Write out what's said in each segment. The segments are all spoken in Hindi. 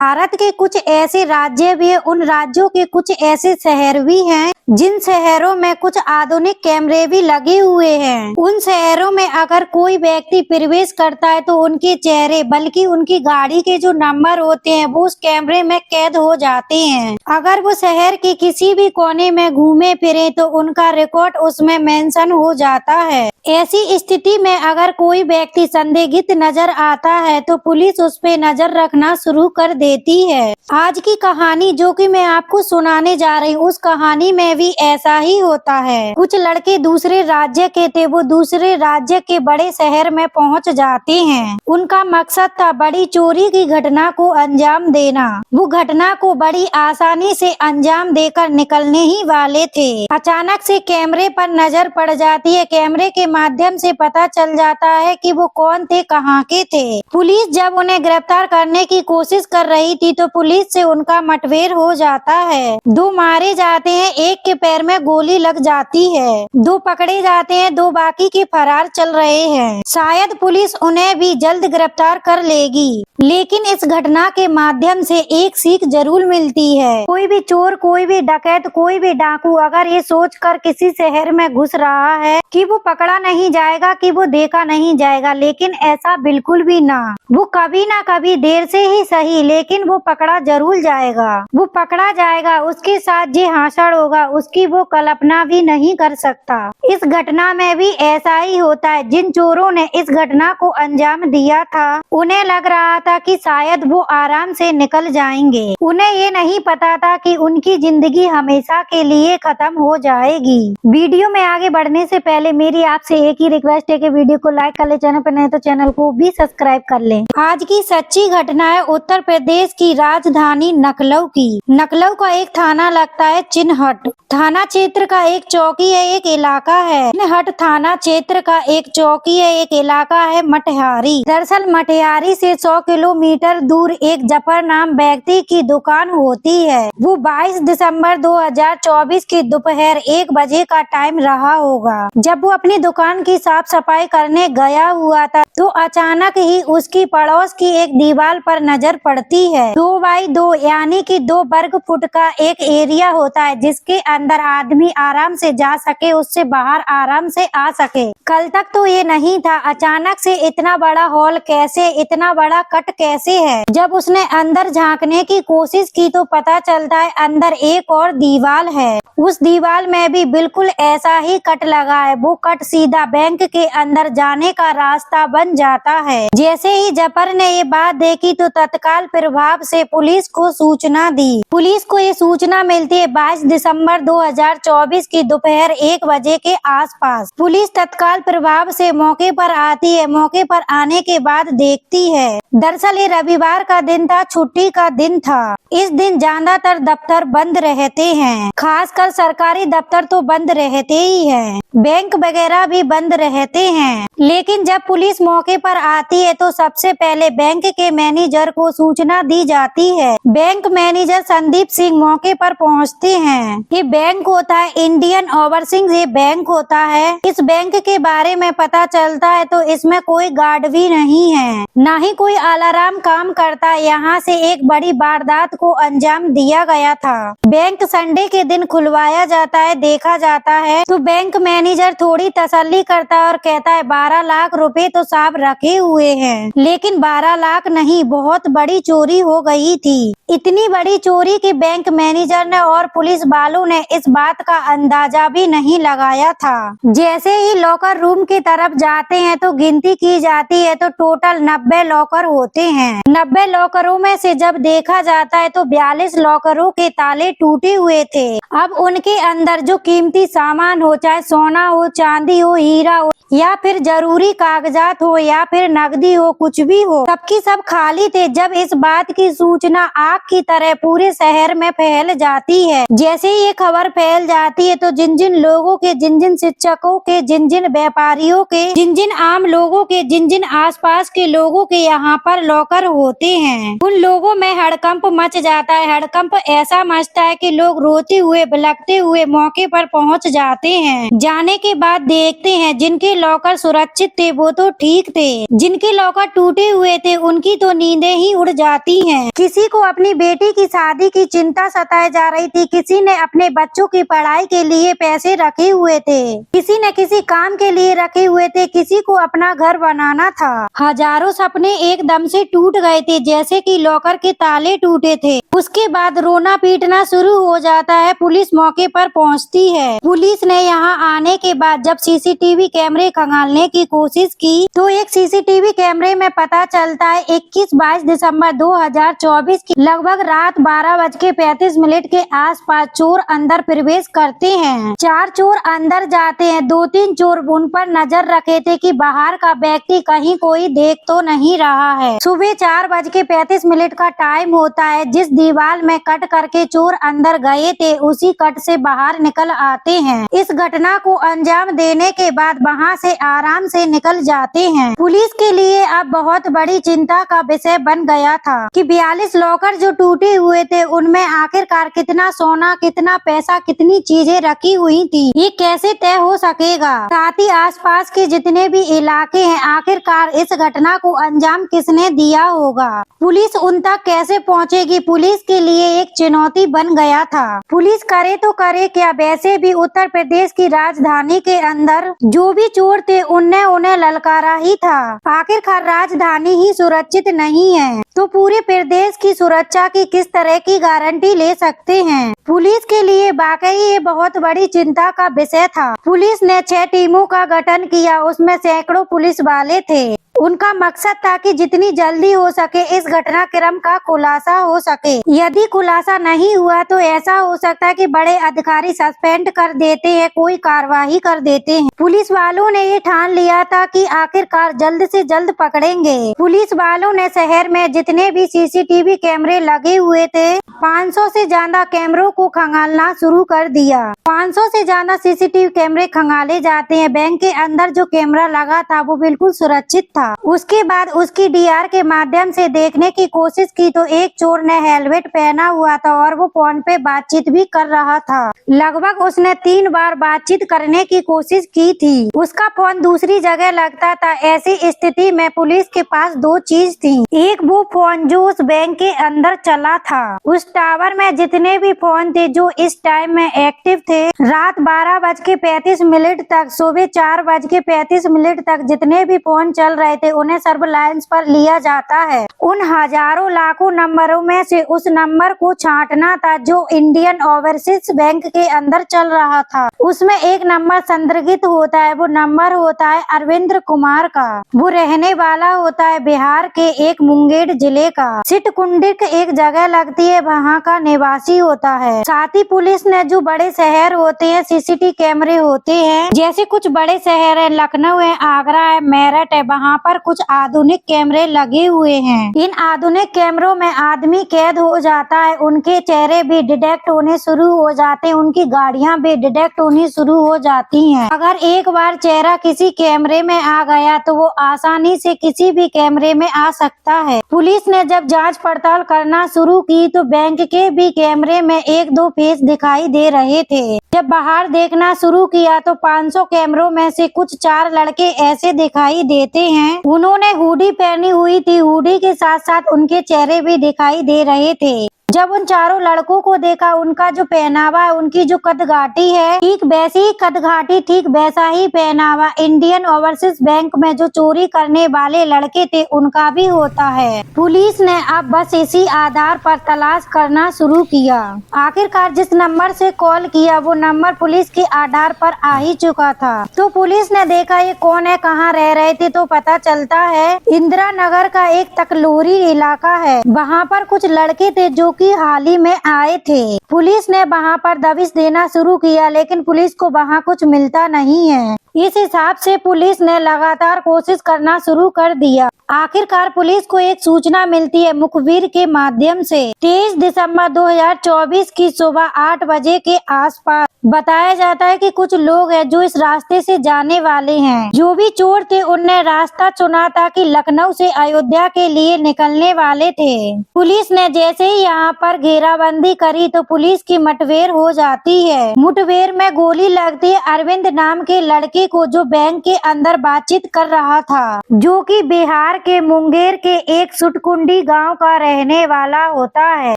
भारत के कुछ ऐसे राज्य भी हैं, उन राज्यों के कुछ ऐसे शहर भी हैं जिन शहरों में कुछ आधुनिक कैमरे भी लगे हुए हैं। उन शहरों में अगर कोई व्यक्ति प्रवेश करता है तो उनके चेहरे बल्कि उनकी गाड़ी के जो नंबर होते हैं वो उस कैमरे में कैद हो जाते हैं। अगर वो शहर के किसी भी कोने में घूमे फिरे तो उनका रिकॉर्ड उसमें मेंशन हो जाता है। ऐसी स्थिति में अगर कोई व्यक्ति संदिग्ध नजर आता है तो पुलिस उस पे नजर रखना शुरू कर देती है। आज की कहानी जो कि मैं आपको सुनाने जा रही हूँ, उस कहानी में भी ऐसा ही होता है। कुछ लड़के दूसरे राज्य के थे, वो दूसरे राज्य के बड़े शहर में पहुँच जाते हैं। उनका मकसद था बड़ी चोरी की घटना को अंजाम देना। वो घटना को बड़ी आसानी से अंजाम देकर निकलने ही वाले थे। अचानक से कैमरे पर नजर पड़ जाती है। कैमरे के माध्यम से पता चल जाता है कि वो कौन थे, कहाँ के थे। पुलिस जब उन्हें गिरफ्तार करने की कोशिश कर रही थी तो पुलिस से उनका मुठभेड़ हो जाता है। 2 मारे जाते हैं, एक के पैर में गोली लग जाती है। 2 पकड़े जाते हैं, 2 बाकी के फरार चल रहे हैं। शायद पुलिस उन्हें भी जल्द गिरफ्तार कर लेगी, लेकिन इस घटना के माध्यम से एक सीख जरूर मिलती है। कोई भी चोर, कोई भी डकैत, कोई भी डाकू अगर ये सोचकर किसी शहर में घुस रहा है कि वो पकड़ा नहीं जाएगा, कि वो देखा नहीं जाएगा, लेकिन ऐसा बिल्कुल भी ना। वो कभी ना कभी देर से ही सही लेकिन वो पकड़ा जरूर जाएगा। वो पकड़ा जाएगा, उसके साथ जो हासिल होगा उसकी वो कल्पना भी नहीं कर सकता। इस घटना में भी ऐसा ही होता है। जिन चोरों ने इस घटना को अंजाम दिया था उन्हें लग रहा था कि शायद वो आराम से निकल जाएंगे। उन्हें ये नहीं पता था कि उनकी जिंदगी हमेशा के लिए खत्म हो जाएगी। वीडियो में आगे बढ़ने से पहले मेरी आपसे एक ही रिक्वेस्ट है कि वीडियो को लाइक कर ले, चैनल पर नए तो चैनल को भी सब्सक्राइब कर ले। आज की सच्ची घटना है उत्तर प्रदेश की राजधानी लखनऊ की। लखनऊ का एक थाना लगता है चिन्हट। थाना क्षेत्र का एक चौकी है, एक इलाका है। चिन्हट थाना क्षेत्र का एक चौकी है, एक इलाका है मटिहारी। दरअसल मटिहारी से 100 किलोमीटर दूर एक जफर नाम व्यक्ति की दुकान होती है। वो 22 दिसंबर 2024 की दोपहर 1 बजे का टाइम रहा होगा। जब वो अपनी दुकान की साफ सफाई करने गया हुआ था तो अचानक ही उसकी पड़ोस की एक दीवार पर नजर पड़ती है। 2 बाई 2 यानी कि 2 वर्ग फुट का एक एरिया होता है जिसके अंदर आदमी आराम से जा सके, उससे बाहर आराम से आ सके। कल तक तो ये नहीं था, अचानक से इतना बड़ा हॉल कैसे, इतना बड़ा कट कैसे है। जब उसने अंदर झांकने की कोशिश की तो पता चलता है अंदर एक और दीवार है। उस दीवार में भी बिल्कुल ऐसा ही कट लगा है। वो कट सीधा बैंक के अंदर जाने का रास्ता बन जाता है। जैसे ही जफर ने ये बात देखी तो तत्काल प्रभाव से पुलिस को सूचना दी। पुलिस को ये सूचना मिलती है 22 दिसंबर 2024 की दोपहर 1 बजे के आसपास। पुलिस तत्काल प्रभाव से मौके पर आती है। मौके पर आने के बाद देखती है दरअसल ये रविवार का दिन था, छुट्टी का दिन था। इस दिन ज्यादातर दफ्तर बंद रहते हैं, खासकर सरकारी दफ्तर तो बंद रहते ही हैं। बैंक वगैरह भी बंद रहते हैं। लेकिन जब पुलिस मौके पर आती है तो सबसे पहले बैंक के मैनेजर को सूचना दी जाती है। बैंक मैनेजर संदीप सिंह मौके पर पहुंचते हैं। ये बैंक होता है इंडियन ओवरसीज ये बैंक होता है। इस बैंक के बारे में पता चलता है तो इसमें कोई गार्ड भी नहीं है, न ही कोई अलार्म काम करता। यहाँ से एक बड़ी वारदात को अंजाम दिया गया था। बैंक संडे के दिन खुलवाया जाता है। देखा जाता है तो बैंक मैनेजर थोड़ी तसल्ली करता है और कहता है 12 लाख रुपए तो साहब रखे हुए हैं, लेकिन 12 लाख नहीं, बहुत बड़ी चोरी हो गई थी। इतनी बड़ी चोरी कि बैंक मैनेजर ने और पुलिस वालों ने इस बात का अंदाजा भी नहीं लगाया था। जैसे ही लॉकर रूम की तरफ जाते हैं तो गिनती की जाती है तो टोटल 90 लॉकर होते हैं। 90 लॉकरों में से जब देखा जाता है तो 42 लॉकरों के ताले टूटे हुए थे। अब उनके अंदर जो कीमती सामान हो, चाहे सोना हो, चांदी हो, हीरा हो या फिर जरूरी कागजात हो या फिर नकदी हो, कुछ भी हो, सबकी सब खाली थे। जब इस बात की सूचना आग आग की तरह पूरे शहर में फैल जाती है। जैसे ही ये खबर फैल जाती है तो जिन जिन लोगों के, जिन जिन शिक्षकों के, जिन जिन व्यापारियों के, जिन जिन आम लोगों के, जिन जिन आसपास के लोगों के यहाँ पर लॉकर होते हैं, उन लोगों में हड़कंप मच जाता है। हड़कंप ऐसा मचता है कि लोग रोते हुए बिलखते हुए मौके पर पहुँच जाते हैं। जाने के बाद देखते हैं जिनके लॉकर सुरक्षित थे वो तो ठीक थे, जिनके लॉकर टूटे हुए थे उनकी तो नींदें ही उड़ जाती हैं। किसी को अपनी बेटी की शादी की चिंता सताए जा रही थी, किसी ने अपने बच्चों की पढ़ाई के लिए पैसे रखे हुए थे, किसी ने किसी काम के लिए रखे हुए थे, किसी को अपना घर बनाना था। हजारों सपने एकदम से टूट गए थे, जैसे कि लॉकर के ताले टूटे थे। उसके बाद रोना पीटना शुरू हो जाता है। पुलिस मौके पर पहुंचती है। पुलिस ने यहाँ आने के बाद जब सीसीटीवी कैमरे खंगालने की कोशिश की तो एक सीसीटीवी कैमरे में पता चलता है 21-22 दिसंबर 2024 की लगभग रात 12:35 के आसपास चोर अंदर प्रवेश करते हैं। 4 चोर अंदर जाते हैं। 2-3 चोर उन पर नजर रखे थे कि बाहर का व्यक्ति कहीं कोई देख तो नहीं रहा है। सुबह 4:35 का टाइम होता है। जिस दीवार में कट करके चोर अंदर गए थे उसी कट से बाहर निकल आते हैं। इस घटना को अंजाम देने के बाद वहां से आराम से निकल जाते हैं। पुलिस के लिए अब बहुत बड़ी चिंता का विषय बन गया था कि 42 लॉकर जो टूटे हुए थे उनमें आखिरकार कितना सोना, कितना पैसा, कितनी चीजें रखी हुई थी, ये कैसे तय हो सकेगा। साथ ही आसपास के जितने भी इलाके हैं, आखिरकार इस घटना को अंजाम किसने दिया होगा, पुलिस उन तक कैसे पहुंचेगी, पुलिस के लिए एक चुनौती बन गया था। पुलिस करे तो करे क्या, वैसे भी उत्तर प्रदेश की राजधानी के अंदर जो भी चोर थे उनने उन्हें ललकारा ही था। आखिरकार राजधानी ही सुरक्षित नहीं है तो पूरे प्रदेश की सुरक्षा की किस तरह की गारंटी ले सकते हैं। पुलिस के लिए वाकई ये बहुत बड़ी चिंता का विषय था। पुलिस ने 6 टीमों का गठन किया, उसमें सैकड़ों पुलिस वाले थे। उनका मकसद था कि जितनी जल्दी हो सके इस घटनाक्रम का खुलासा हो सके। यदि खुलासा नहीं हुआ तो ऐसा हो सकता है कि बड़े अधिकारी सस्पेंड कर देते हैं, कोई कार्यवाही कर देते हैं। पुलिस वालों ने ये ठान लिया था कि आखिरकार जल्द से जल्द पकड़ेंगे। पुलिस वालों ने शहर में जितने भी सीसीटीवी कैमरे लगे हुए थे 500 से ज्यादा कैमरों को खंगालना शुरू कर दिया। 500 से ज्यादा सीसीटीवी कैमरे खंगाले जाते हैं। बैंक के अंदर जो कैमरा लगा था वो बिल्कुल सुरक्षित था। उसके बाद उसकी डीआर के माध्यम से देखने की कोशिश की तो एक चोर ने हेलमेट पहना हुआ था और वो फोन पे बातचीत भी कर रहा था। लगभग उसने 3 बार बातचीत करने की कोशिश की थी। उसका फोन दूसरी जगह लगता था। ऐसी स्थिति में पुलिस के पास 2 चीज थी। एक वो फोन जो उस बैंक के अंदर चला था, उस टावर में जितने भी फोन थे जो इस टाइम में एक्टिव थे, रात 12:35 तक सुबह 4:35 तक जितने भी फोन चल रहे थे उन्हें सर्विलांस पर लिया जाता है। उन हजारों लाखों नंबरों में से उस नंबर को छांटना था जो इंडियन ओवरसीज बैंक के अंदर चल रहा था। उसमें एक नंबर संदिग्ध होता है, वो नंबर होता है अरविंद कुमार का। वो रहने वाला होता है बिहार के एक मुंगेर जिले का। सिटकुंडिक एक जगह लगती है, वहाँ का निवासी होता है। साथ ही पुलिस ने जो बड़े शहर होते हैं सीसीटीवी कैमरे होते हैं, जैसे कुछ बड़े शहर है, लखनऊ है, आगरा है, मेरठ है, वहाँ पर कुछ आधुनिक कैमरे लगे हुए हैं। इन आधुनिक कैमरों में आदमी कैद हो जाता है, उनके चेहरे भी डिटेक्ट होने शुरू हो जाते हैं, उनकी गाड़ियां भी डिटेक्ट होनी शुरू हो जाती हैं। अगर एक बार चेहरा किसी कैमरे में आ गया तो वो आसानी से किसी भी कैमरे में आ सकता है। पुलिस ने जब जांच पड़ताल करना शुरू की तो बैंक के भी कैमरे में 1-2 फेस दिखाई दे रहे थे। जब बाहर देखना शुरू किया तो 500 कैमरों में से कुछ 4 लड़के ऐसे दिखाई देते हैं। उन्होंने हुडी पहनी हुई थी, हुडी के साथ साथ उनके चेहरे भी दिखाई दे रहे थे। जब उन चारों लड़कों को देखा, उनका जो पहनावा है, उनकी जो कदघाटी है, ठीक वैसी ही कदघाटी, ठीक वैसा ही पहनावा इंडियन ओवरसीज बैंक में जो चोरी करने वाले लड़के थे उनका भी होता है। पुलिस ने अब बस इसी आधार पर तलाश करना शुरू किया। आखिरकार जिस नंबर से कॉल किया वो नंबर पुलिस के आधार पर आ ही चुका था। तो पुलिस ने देखा ये कौन है, कहाँ रह रहे थे, तो पता चलता है इंदिरा नगर का एक तकलोरी इलाका है। वहाँ पर कुछ लड़के थे जो कि हाल ही में आए थे। पुलिस ने वहां पर दबिश देना शुरू किया लेकिन पुलिस को वहां कुछ मिलता नहीं है। इस हिसाब से पुलिस ने लगातार कोशिश करना शुरू कर दिया। आखिरकार पुलिस को एक सूचना मिलती है मुखबिर के माध्यम से। 23 दिसंबर 2024 की सुबह 8 बजे के आसपास बताया जाता है कि कुछ लोग हैं जो इस रास्ते से जाने वाले हैं। जो भी चोर थे उनने रास्ता चुना था कि लखनऊ से अयोध्या के लिए निकलने वाले थे। पुलिस ने जैसे ही यहाँ पर घेराबंदी करी तो पुलिस की मुठभेड़ हो जाती है। मुठभेड़ में गोली लगती है अरविंद नाम के लड़के को, जो बैंक के अंदर बातचीत कर रहा था, जो कि बिहार के मुंगेर के एक सुटकुंडी गांव का रहने वाला होता है।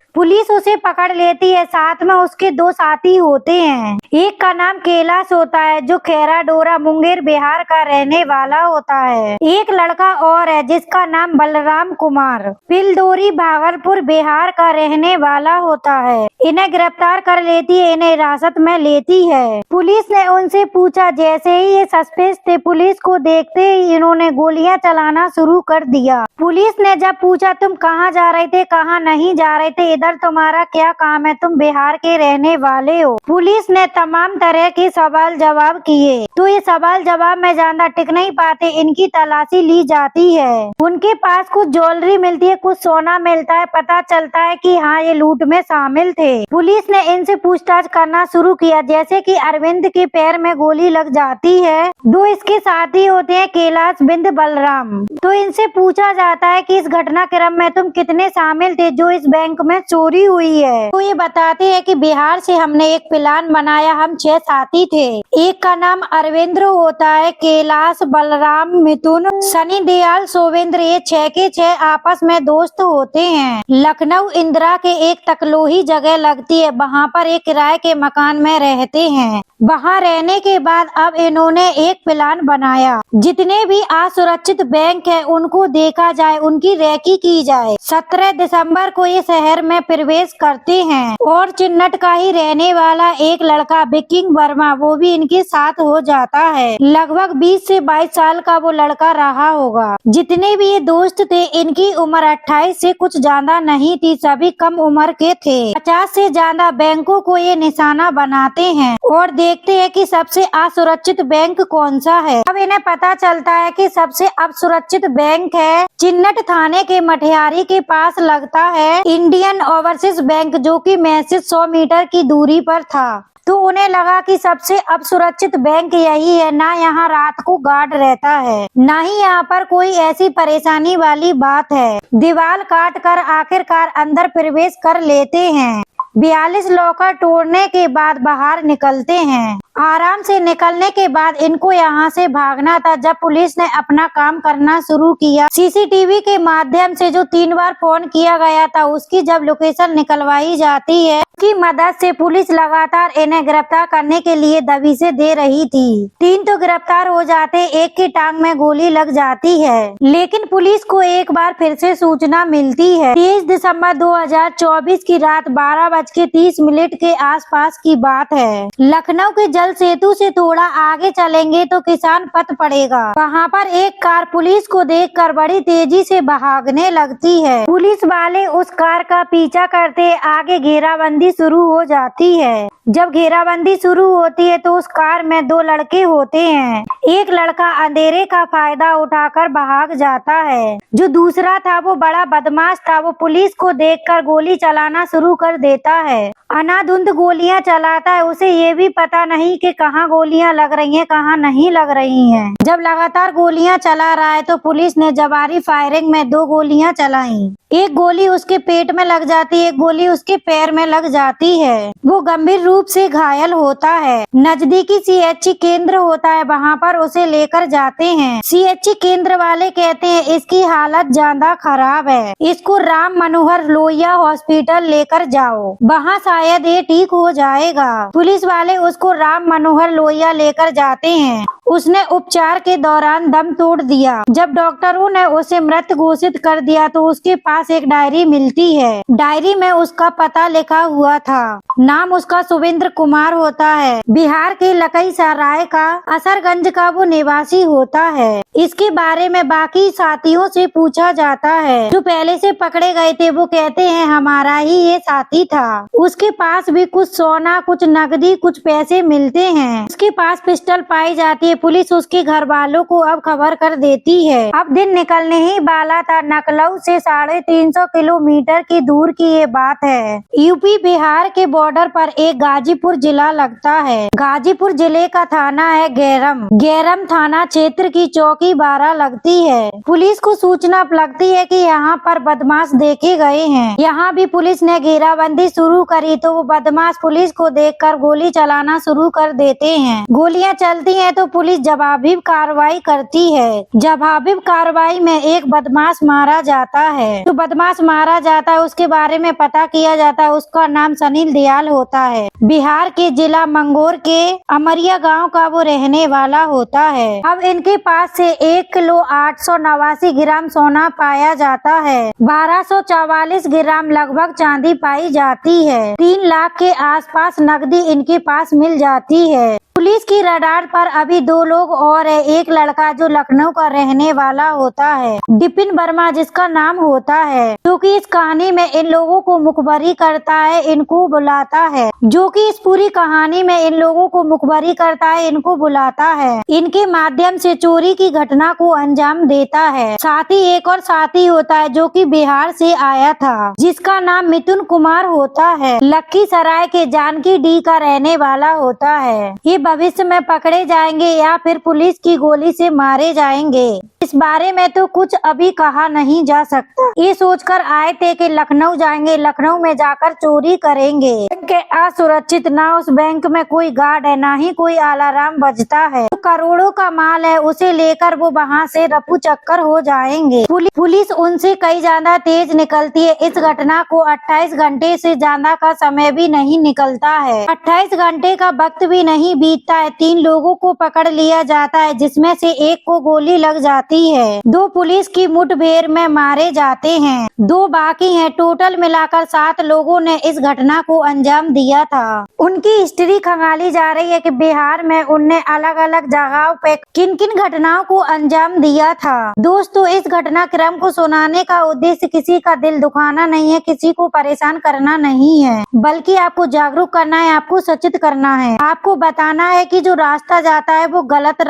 पुलिस उसे पकड़ लेती है, साथ में उसके 2 साथी होते हैं। एक का नाम कैलाश होता है जो खेरा डोरा मुंगेर बिहार का रहने वाला होता है। एक लड़का और है जिसका नाम बलराम कुमार पिलडोरी भागलपुर बिहार का रहने वाला होता है। इन्हें गिरफ्तार कर लेती है, इन्हें हिरासत में लेती है। पुलिस ने उनसे पूछा, जैसे ही ये सस्पेंस थे पुलिस को देखते ही इन्होंने गोलियां चलाना शुरू कर दिया। पुलिस ने जब पूछा तुम कहाँ जा रहे थे, कहाँ नहीं जा रहे थे, इधर तुम्हारा क्या काम है, तुम बिहार के रहने वाले हो। पुलिस ने तमाम तरह के सवाल जवाब किए तो ये सवाल जवाब में ज्यादा टिक नहीं पाते, इनकी तलाशी ली जाती है। उनके पास कुछ ज्वेलरी मिलती है, कुछ सोना मिलता है। पता चलता है कि हाँ ये लूट में शामिल थे। पुलिस ने इनसे पूछताछ करना शुरू किया। जैसे कि अरविंद के पैर में गोली लग जाती है। 2 इसके साथी होते हैं कैलाश बिंद बलराम। तो इनसे पूछा जाता है कि इस घटनाक्रम में तुम कितने शामिल थे जो इस बैंक में चोरी हुई है। तो ये बताते हैं कि बिहार से हमने एक प्लान बनाया, हम 6 साथी थे। एक का नाम अरविंद्र होता है, कैलाश, बलराम, मिथुन, सनी दयाल, सोवेंद्र, ये 6 के 6 आपस में दोस्त होते हैं। लखनऊ इंदिरा के एक तकलोही जगह लगती है, वहाँ पर एक किराए के मकान में रहते हैं। वहाँ रहने के बाद अब इन्होंने एक प्लान बनाया, जितने भी असुरक्षित बैंक है उनको देखा जाए, उनकी रेकी की जाए। 17 दिसंबर को ये शहर में प्रवेश करते हैं और चिन्नट का ही रहने वाला एक लड़का विकिंग वर्मा, वो भी इनके साथ हो जाता है। लगभग 20 से 22 साल का वो लड़का रहा होगा। जितने भी ये दोस्त थे इनकी उम्र 28 से कुछ ज्यादा नहीं थी, सभी कम उम्र के थे। 50 से ज्यादा बैंकों को ये निशाना बनाते हैं और देखते हैं कि सबसे असुरक्षित बैंक कौन सा है। अब इन्हें पता चलता है कि सबसे असुरक्षित बैंक है चिन्नट थाने के मठियारी के पास लगता है इंडियन ओवरसीज बैंक, जो कि महज 100 मीटर की दूरी पर था। तो उन्हें लगा कि सबसे अब सुरक्षित बैंक यही है। ना यहाँ रात को गार्ड रहता है, ना ही यहाँ पर कोई ऐसी परेशानी वाली बात है। दीवार काट कर आखिरकार अंदर प्रवेश कर लेते हैं। 42 लॉकर तोड़ने के बाद बाहर निकलते हैं। आराम से निकलने के बाद इनको यहाँ से भागना था। जब पुलिस ने अपना काम करना शुरू किया, सीसीटीवी के माध्यम से जो 3 बार फोन किया गया था उसकी जब लोकेशन निकलवाई जाती है, की मदद से पुलिस लगातार इन्हें गिरफ्तार करने के लिए दबिशें दे रही थी। 3 तो गिरफ्तार हो जाते, एक की टांग में गोली लग जाती है। लेकिन पुलिस को एक बार फिर से सूचना मिलती है। 23 दिसंबर 2024 की रात 12:30 के आसपास की बात है। लखनऊ के जल सेतु से थोड़ा आगे चलेंगे तो किसान पथ पड़ेगा। वहाँ पर एक कार पुलिस को देखकर बड़ी तेजी से भागने लगती है। पुलिस वाले उस कार का पीछा करते आगे घेराबंदी शुरू हो जाती है। जब घेराबंदी शुरू होती है तो उस कार में 2 लड़के होते हैं। एक लड़का अंधेरे का फायदा उठाकर भाग जाता है, जो दूसरा था वो बड़ा बदमाश था। वो पुलिस को देखकर गोली चलाना शुरू कर देता है। अनाधुंध गोलियां चलाता है, उसे ये भी पता नहीं कि कहाँ गोलियां लग रही हैं, कहाँ नहीं लग रही हैं। जब लगातार गोलियां चला रहा है तो पुलिस ने जवारी फायरिंग में 2 गोलियां चलाई। एक गोली उसके पेट में लग जाती है, एक गोली उसके पैर में लग जाती है। वो गंभीर रूप से घायल होता है। नजदीकी सीएचसी केंद्र होता है, वहाँ पर उसे लेकर जाते हैं। सीएचसी केंद्र वाले कहते हैं इसकी हालत ज्यादा खराब है, इसको राम मनोहर लोहिया हॉस्पिटल लेकर जाओ, वहाँ शायद ये ठीक हो जाएगा। पुलिस वाले उसको राम मनोहर लोहिया लेकर जाते हैं। उसने उपचार के दौरान दम तोड़ दिया। जब डॉक्टरों ने उसे मृत घोषित कर दिया तो उसके पास पास एक डायरी मिलती है। डायरी में उसका पता लिखा हुआ था। नाम उसका सुविंद्र कुमार होता है। बिहार के लखीसराय का असरगंज का वो निवासी होता है। इसके बारे में बाकी साथियों से पूछा जाता है। जो पहले से पकड़े गए थे वो कहते हैं हमारा ही ये साथी था। उसके पास भी कुछ सोना, कुछ नकदी, कुछ पैसे मिलते हैं। उसके पास पिस्टल पाई जाती है। पुलिस उसके घर वालों को अब खबर कर देती है। अब दिन निकलने ही वाला था। लखनऊ से 350 किलोमीटर की दूर की ये बात है। यूपी बिहार के बॉर्डर पर एक गाजीपुर जिला लगता है। गाजीपुर जिले का थाना है गैरम। गैरम थाना क्षेत्र की चौकी 12 लगती है। पुलिस को सूचना लगती है कि यहाँ पर बदमाश देखे गए हैं। यहाँ भी पुलिस ने घेराबंदी शुरू करी तो वो बदमाश पुलिस को देखकर गोली चलाना शुरू कर देते हैं। गोलियां चलती हैं तो पुलिस जवाबी कार्रवाई करती है। जवाबी कार्रवाई में एक बदमाश मारा जाता है। जो बदमाश मारा जाता है उसके बारे में पता किया जाता है। उसका नाम सनील दयाल होता है। बिहार के जिला मंगोर के अमरिया गांव का वो रहने वाला होता है। अब इनके पास से 1 किलो 889 ग्राम सोना पाया जाता है। 1244 ग्राम लगभग चांदी पाई जाती है। 3 लाख के आसपास नकदी इनके पास मिल जाती है। पुलिस की रडार पर अभी 2 लोग और है। एक लड़का जो लखनऊ का रहने वाला होता है, विपिन वर्मा जिसका नाम होता है, जो कि इस कहानी में इन लोगों को मुखबरी करता है, इनको बुलाता है। जो कि इस पूरी कहानी में इन लोगों को मुखबरी करता है, इनको बुलाता है। इनके माध्यम से चोरी की घटना को अंजाम देता है। साथ ही एक और साथी होता है जो कि बिहार से आया था, जिसका नाम मिथुन कुमार होता है। लखीसराय के जानकी डी का रहने वाला होता है। ये भविष्य में पकड़े जाएंगे या फिर पुलिस की गोली से मारे जाएंगे, इस बारे में तो कुछ अभी कहा नहीं जा सकता। ये सोचकर आए थे कि लखनऊ जाएंगे, लखनऊ में जाकर चोरी करेंगे। बैंक असुरक्षित, ना उस बैंक में कोई गार्ड है, ना ही कोई अलार्म बजता है। तो करोड़ों का माल है, उसे लेकर वो वहाँ से रफू चक्कर हो जाएंगे। पुलिस उनसे कई ज्यादा तेज निकलती है। इस घटना को 28 घंटे से ज्यादा का समय भी नहीं निकलता है। 28 घंटे का वक्त भी नहीं बीतता है। 3 लोगों को पकड़ लिया जाता है, जिसमें से एक को गोली लग जाती है। 2 पुलिस की मुठभेड़ में मारे जाते हैं। 2 बाकी हैं। टोटल मिलाकर 7 लोगों ने इस घटना को अंजाम दिया था। उनकी हिस्ट्री खंगाली जा रही है कि बिहार में उनने अलग अलग जगहों पे किन किन घटनाओं को अंजाम दिया था। दोस्तों, इस घटनाक्रम को सुनाने का उद्देश्य किसी का दिल दुखाना नहीं है, किसी को परेशान करना नहीं है, बल्कि आपको जागरूक करना है, आपको सचेत करना है। आपको बताना है कि जो रास्ता जाता है वो गलत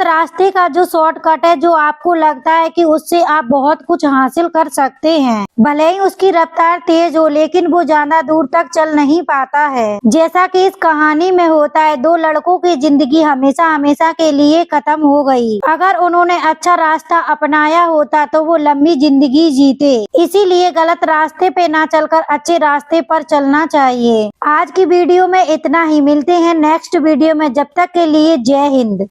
रास्ते का जो शॉर्टकट है, जो आपको लगता है कि उससे आप बहुत कुछ हासिल कर सकते हैं, भले ही उसकी रफ्तार तेज हो, लेकिन वो ज्यादा दूर तक चल नहीं पाता है। जैसा कि इस कहानी में होता है, 2 लड़कों की जिंदगी हमेशा के लिए खत्म हो गई। अगर उन्होंने अच्छा रास्ता अपनाया होता तो वो लंबी जिंदगी जीते। इसीलिए गलत रास्ते पे ना चलकर अच्छे रास्ते पर चलना चाहिए। आज की वीडियो में इतना ही। मिलते हैं नेक्स्ट वीडियो में। जब तक के लिए जय हिंद।